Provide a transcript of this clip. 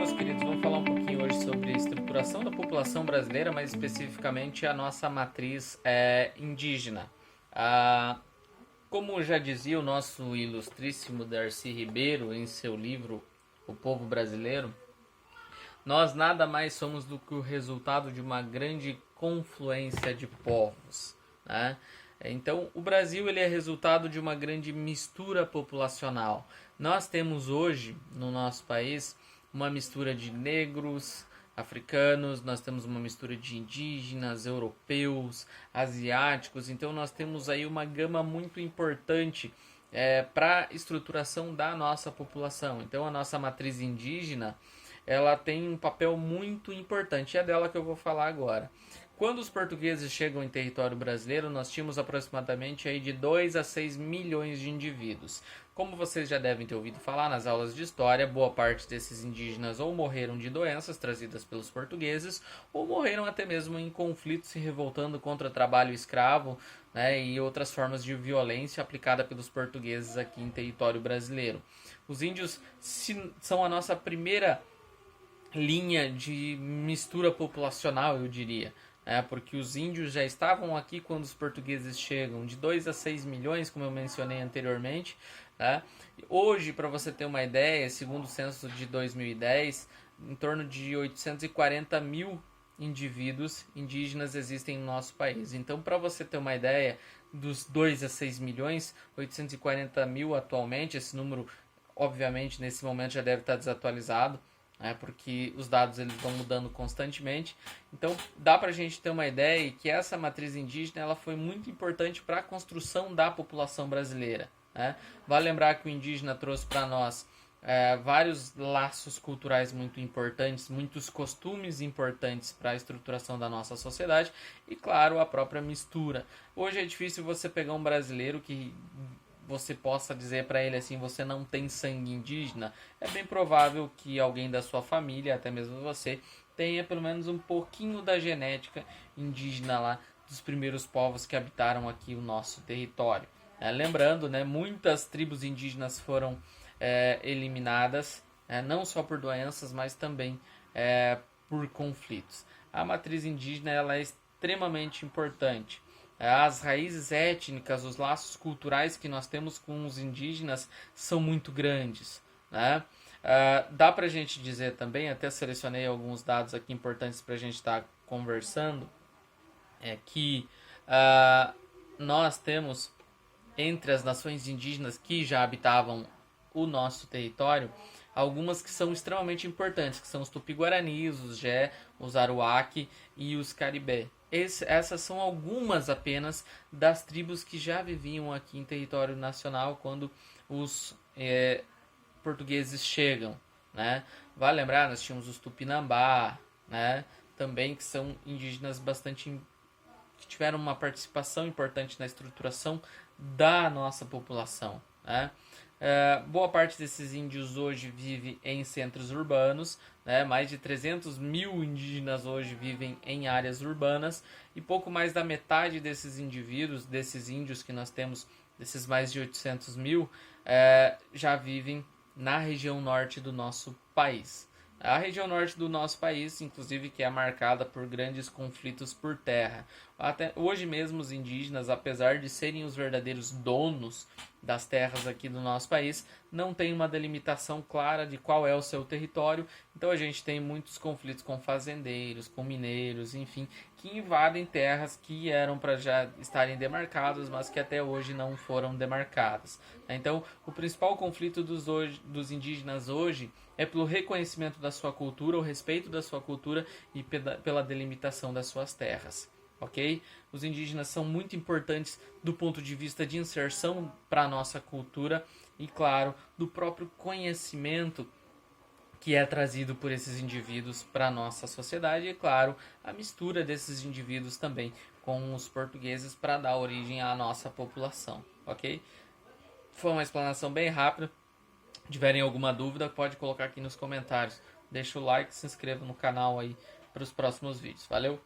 meus queridos, vamos falar um pouquinho hoje sobre a estruturação da população brasileira, mais especificamente a nossa matriz indígena. Como já dizia o nosso ilustríssimo Darcy Ribeiro em seu livro O Povo Brasileiro, nós nada mais somos do que o resultado de uma grande confluência de povos, né? Então, o Brasil ele é resultado de uma grande mistura populacional. Nós temos hoje, no nosso país, uma mistura de negros, africanos, nós temos uma mistura de indígenas, europeus, asiáticos. Então, nós temos aí uma gama muito importante para a estruturação da nossa população. Então, a nossa matriz indígena ela tem um papel muito importante, e é dela que eu vou falar agora. Quando os portugueses chegam em território brasileiro, nós tínhamos aproximadamente aí de 2 a 6 milhões de indivíduos. Como vocês já devem ter ouvido falar nas aulas de história, boa parte desses indígenas ou morreram de doenças trazidas pelos portugueses, ou morreram até mesmo em conflitos se revoltando contra o trabalho escravo, né, e outras formas de violência aplicada pelos portugueses aqui em território brasileiro. Os índios são a nossa primeira linha de mistura populacional, eu diria. Porque os índios já estavam aqui quando os portugueses chegam, de 2 a 6 milhões, como eu mencionei anteriormente. Né? Hoje, para você ter uma ideia, segundo o censo de 2010, em torno de 840 mil indivíduos indígenas existem no nosso país. Então, para você ter uma ideia, dos 2 a 6 milhões, 840 mil atualmente, esse número, obviamente, nesse momento já deve estar desatualizado, porque os dados eles vão mudando constantemente. Então dá para a gente ter uma ideia que essa matriz indígena ela foi muito importante para a construção da população brasileira. Né? Vale lembrar que o indígena trouxe para nós vários laços culturais muito importantes, muitos costumes importantes para a estruturação da nossa sociedade e, claro, a própria mistura. Hoje é difícil você pegar um brasileiro que você possa dizer para ele assim, você não tem sangue indígena. É bem provável que alguém da sua família, até mesmo você, tenha pelo menos um pouquinho da genética indígena lá dos primeiros povos que habitaram aqui o nosso território. Lembrando, né, muitas tribos indígenas foram eliminadas, não só por doenças, mas também por conflitos. A matriz indígena ela é extremamente importante. As raízes étnicas, os laços culturais que nós temos com os indígenas são muito grandes. Né? Dá para a gente dizer também, até selecionei alguns dados aqui importantes para a gente estar conversando, que nós temos entre as nações indígenas que já habitavam o nosso território, algumas que são extremamente importantes, que são os Tupi-Guaranis, os Jé, os Aruaque e os Caribé. Essas são algumas apenas das tribos que já viviam aqui em território nacional quando os portugueses chegam. Né? Vale lembrar, nós tínhamos os Tupinambá, né? Também que são indígenas que tiveram uma participação importante na estruturação da nossa população. Né? Boa parte desses índios hoje vive em centros urbanos, né? Mais de 300 mil indígenas hoje vivem em áreas urbanas e pouco mais da metade desses indivíduos, desses índios que nós temos, desses mais de 800 mil, já vivem na região norte do nosso país. A região norte do nosso país, inclusive, que é marcada por grandes conflitos por terra. Até hoje mesmo os indígenas, apesar de serem os verdadeiros donos das terras aqui do nosso país, não tem uma delimitação clara de qual é o seu território. Então a gente tem muitos conflitos com fazendeiros, com mineiros, enfim, que invadem terras que eram para já estarem demarcadas, mas que até hoje não foram demarcadas. Então o principal conflito dos indígenas hoje é pelo reconhecimento da sua cultura, o respeito da sua cultura e pela delimitação das suas terras. Ok? Os indígenas são muito importantes do ponto de vista de inserção para a nossa cultura e, claro, do próprio conhecimento que é trazido por esses indivíduos para a nossa sociedade e, claro, a mistura desses indivíduos também com os portugueses para dar origem à nossa população. Ok? Foi uma explanação bem rápida. Se tiverem alguma dúvida, pode colocar aqui nos comentários. Deixa o like, se inscreva no canal aí para os próximos vídeos. Valeu!